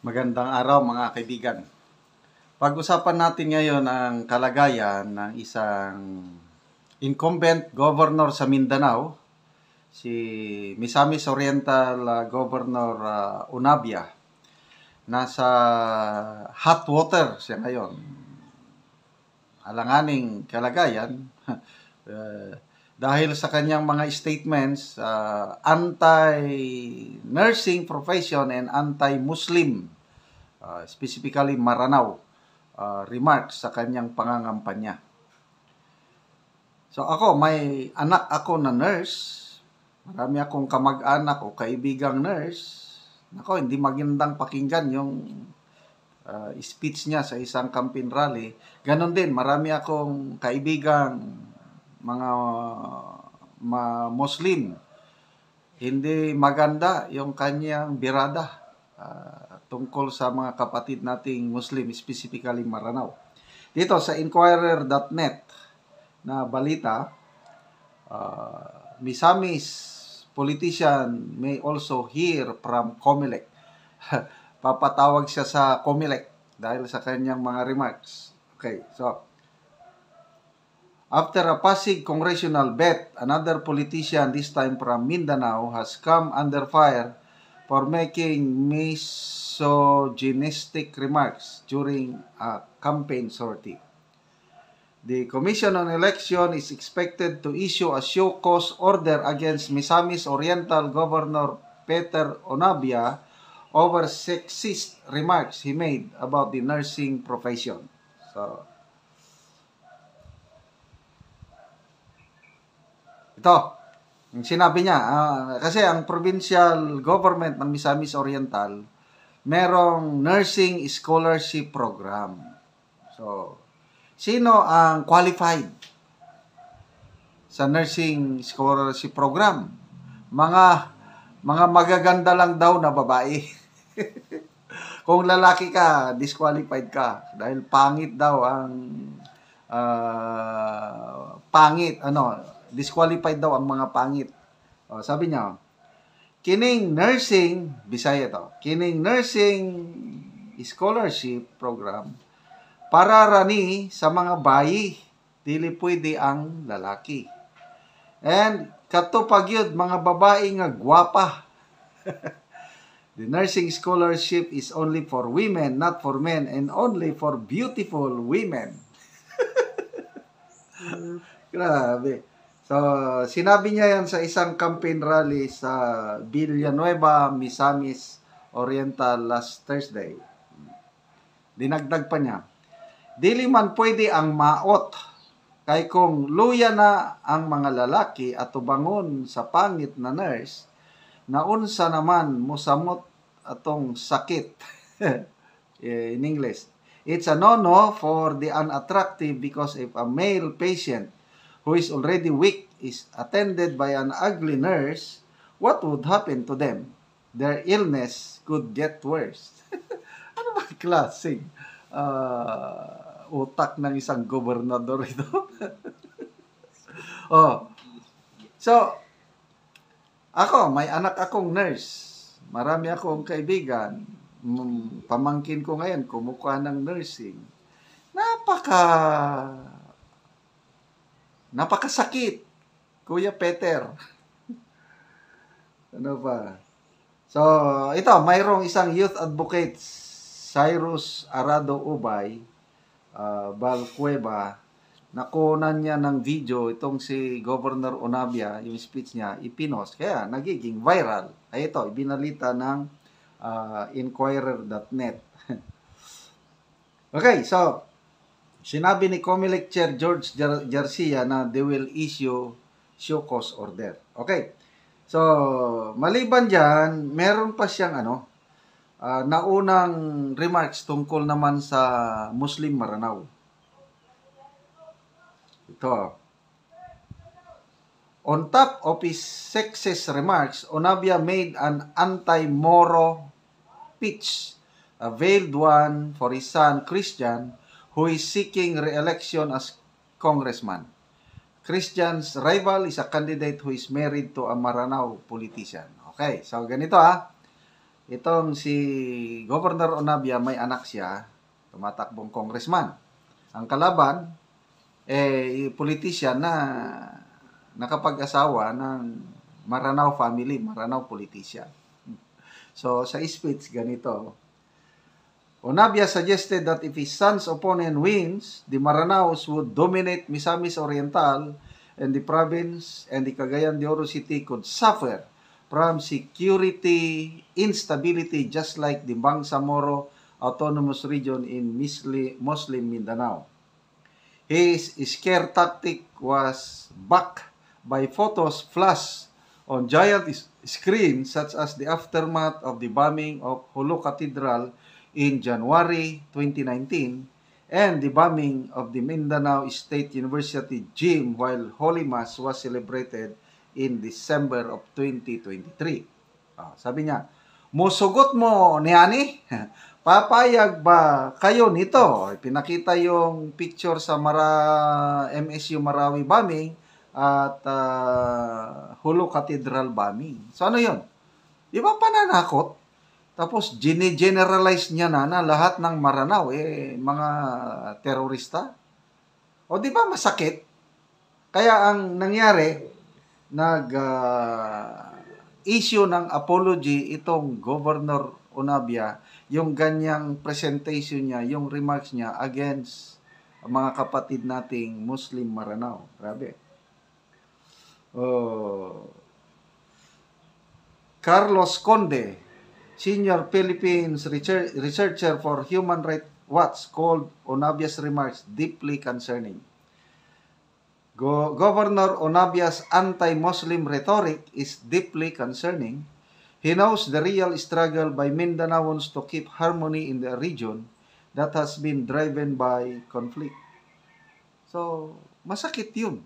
Magandang araw mga kaibigan. Pag-usapan natin ngayon ang kalagayan ng isang incumbent governor sa Mindanao, si Misamis Oriental Governor Unabia. Nasa hot water siya ngayon. Alanganing kalagayan dahil sa kanyang mga statements, anti-nursing profession and anti-Muslim, specifically Maranao, remarks sa kanyang pangangampanya. So ako, may anak ako na nurse, marami akong kamag-anak o kaibigang nurse. Ako, hindi magandang pakinggan yung speech niya sa isang campaign rally. Ganon din, marami akong kaibigang mga Muslim. Hindi maganda yung kanyang birada tungkol sa mga kapatid nating Muslim, specifically Maranao. Dito sa Inquirer.net na balita, Misamis politician may also hear from COMELEC. Papatawag siya sa COMELEC dahil sa kanyang mga remarks. Okay, so after a Pasig congressional bet, another politician, this time from Mindanao, has come under fire for making misogynistic remarks during a campaign sortie. The Commission on Election is expected to issue a show cause order against Misamis Oriental Governor Peter Onabia over sexist remarks he made about the nursing profession. So, ito, yung sinabi niya, kasi ang provincial government ng Misamis Oriental, merong nursing scholarship program. So, sino ang qualified sa nursing scholarship program? Mga magaganda lang daw na babae. Kung lalaki ka, disqualified ka dahil pangit daw ang disqualified daw ang mga pangit. Sabi niya, kining nursing, Bisaya to, kining nursing scholarship program para rani sa mga bayi, dili pwede ang lalaki. And katupag yun, mga babae nga gwapa. The nursing scholarship is only for women, not for men, and only for beautiful women. Grabe. So, sinabi niya yan sa isang campaign rally sa Villanueva, Misamis Oriental last Thursday. Dinagdag pa niya, dili man pwede ang maot, kay kung luya na ang mga lalaki at tubangon sa pangit na nurse, naunsa naman musamot atong sakit. In English, it's a no-no for the unattractive because if a male patient who is already weak is attended by an ugly nurse, what would happen to them? Their illness could get worse. Ano ba klaseng utak ng isang gobernador ito? So, ako, may anak akong nurse. Marami akong kaibigan. Pamangkin ko ngayon, kumukuha ng nursing. Napakasakit, Kuya Peter. Ano pa? So, ito, mayroong isang youth advocate, Cyrus Arado Ubay, Balcueva, nakunan niya ng video itong si Governor Onabia, yung speech niya, ipinos. Kaya nagiging viral. Ay ito, ibinalita ng Inquirer.net. Okay, so, sinabi ni COMELEC Chair George Garcia na they will issue show cause order. Okay. So, maliban dyan, meron pa siyang naunang remarks tungkol naman sa Muslim Maranao. Ito. On top of his sexist remarks, Onabia made an anti-Moro pitch, a veiled one for his son Christian, who is seeking re-election as congressman. Christian's rival is a candidate who is married to a Maranao politician. Okay, so ganito itong si Governor Onabia, may anak siya, tumatakbong congressman. Ang kalaban, politician na nakapag-asawa ng Maranao family, Maranao politician. So, sa speech, ganito. Onabia suggested that if his son's opponent wins, the Maranaos would dominate Misamis Oriental and the province and the Cagayan de Oro City could suffer from security instability just like the Bangsamoro Autonomous Region in Muslim Mindanao. His scare tactic was backed by photos flashed on giant screens such as the aftermath of the bombing of Holo Cathedral in January 2019 and the bombing of the Mindanao State University gym while Holy Mass was celebrated in December of 2023. Sabi niya, musugot mo niyani? Papayag ba kayo nito? Pinakita yung picture sa MSU Marawi bombing at Holo Cathedral bombing. So ano yun? Di ba pananakot? Tapos, generalize niya na lahat ng Maranao, mga terorista. O, di ba masakit? Kaya ang nangyari, issue ng apology itong Governor Onabia, yung ganyang presentation niya, yung remarks niya against mga kapatid nating Muslim Maranao. Grabe. Carlos Conde, Senior Philippines researcher for Human Rights Watch, called Onabia's remarks deeply concerning. Governor Onabia's anti-Muslim rhetoric is deeply concerning. He knows the real struggle by Mindanaoans to keep harmony in the region that has been driven by conflict. So, masakit yun.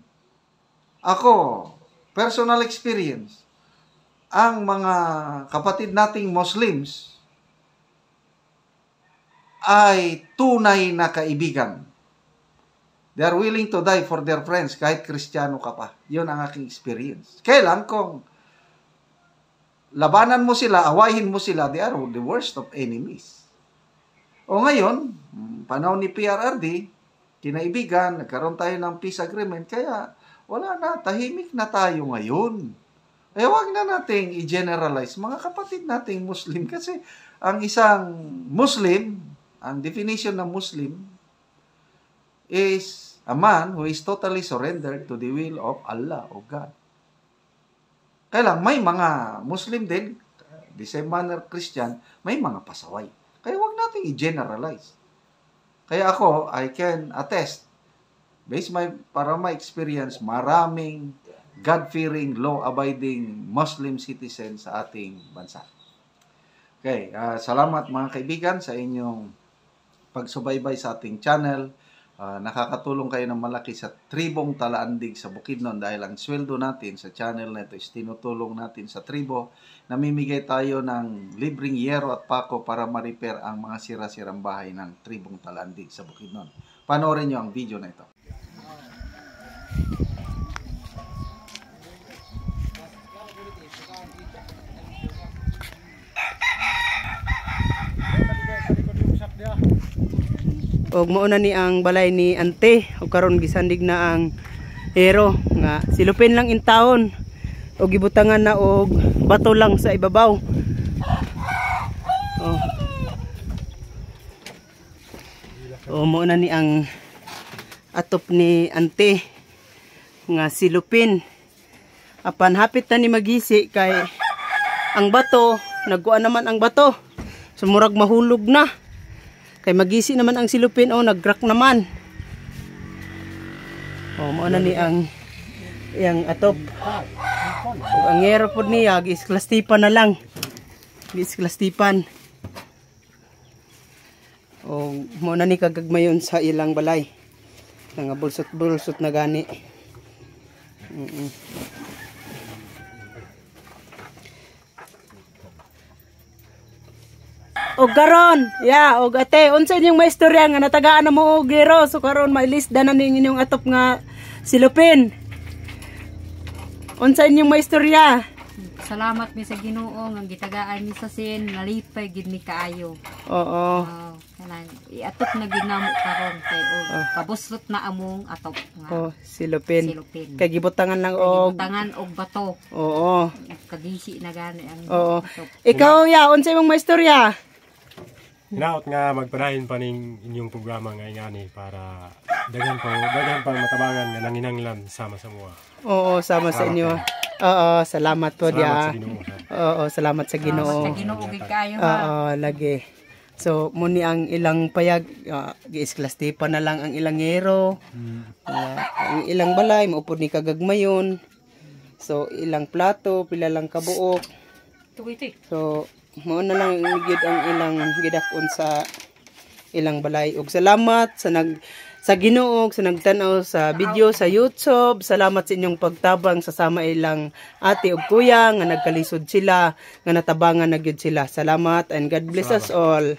Ako, personal experience, ang mga kapatid nating Muslims ay tunay na kaibigan. They are willing to die for their friends kahit Kristiyano ka pa. Yun ang aking experience. Kailan kung labanan mo sila, awayin mo sila, they are the worst of enemies. O ngayon, panahon ni PRRD, kinaibigan, nagkaroon tayo ng peace agreement, kaya wala na, tahimik na tayo ngayon. Huwag na nating i-generalize mga kapatid nating Muslim kasi ang isang Muslim, ang definition ng Muslim is a man who is totally surrendered to the will of Allah, of God. Kaya lang, may mga Muslim din, the same manner Christian, may mga pasaway. Kaya huwag nating i-generalize. Kaya ako, I can attest, based para my experience, maraming God-fearing, law-abiding Muslim citizens sa ating bansa. Okay, salamat mga kaibigan sa inyong pagsubaybay sa ating channel. Nakakatulong kayo ng malaki sa tribong Talaandig sa Bukidnon dahil ang sweldo natin sa channel na ito is tinutulong natin sa tribo. Namimigay tayo ng libreng yero at pako para ma-repair ang mga sira-sirang bahay ng tribong Talaandig sa Bukidnon. Panoorin nyo ang video na ito. Og mauna ni ang balay ni ante og karon gisandig na ang hero nga silupin lang in taon og gibutangan na og bato lang sa ibabaw. Mauna ni ang atop ni ante nga silupin. Apan hapit na ni magisi kay ang bato, nagkuan naman ang bato. Sumurag mahulog na. Kay magisi naman ang silupin, nag-crack naman. Mauna ni ang atop. Ang ngero po niya, gisklastipan na lang. Gisklastipan. Mauna ni kagagmayon sa ilang balay. Nga bulsot-bulsot na gani. Og karon, og ate, unsa inyong maistorya nga natagaan na mo og gero, so karon mailista na ning inyong atop nga silupin. Unsa inyong maistorya? Salamat mi sa Ginoo nga gitagaan mi sa sin, nalipay gid mi kaayo. Oo. Kanang iatok na gid namo karon kay kabuslot na among atop nga. Oh, silupin. Silupin. Kay gibutangan lang og Tangan og bato. Oo. Kagisi na gani ang Oo. atop. Ikaw ya, unsa imong maistorya? Hinaot nga magpadayon pa ning inyong programa nga ingani para daghan pa matabangan nga nanginanglan sama sa mua. Oo, sama sa inyo. Oo, salamat po Salamat dia. sa Ginoo. Oo, salamat sa Ginoo. Sa Ginoo gid kaayo ha. Oo, lagi. So, muni ang ilang payag, giisklas-tipa na lang ang ilang ngero. Ang ilang balay, maupod ni kagagmayon. So, ilang plato, pila lang kabuok. Tuwiti. So, mao na lang gid ang ilang gidakon sa ilang balay. Ug salamat sa Ginoo sa nagtan-aw sa video sa YouTube. Salamat sa inyong pagtabang sa sama ilang ate ug kuya nga nagkalisod sila, nga natabangan na gyud sila. Salamat and God bless us all.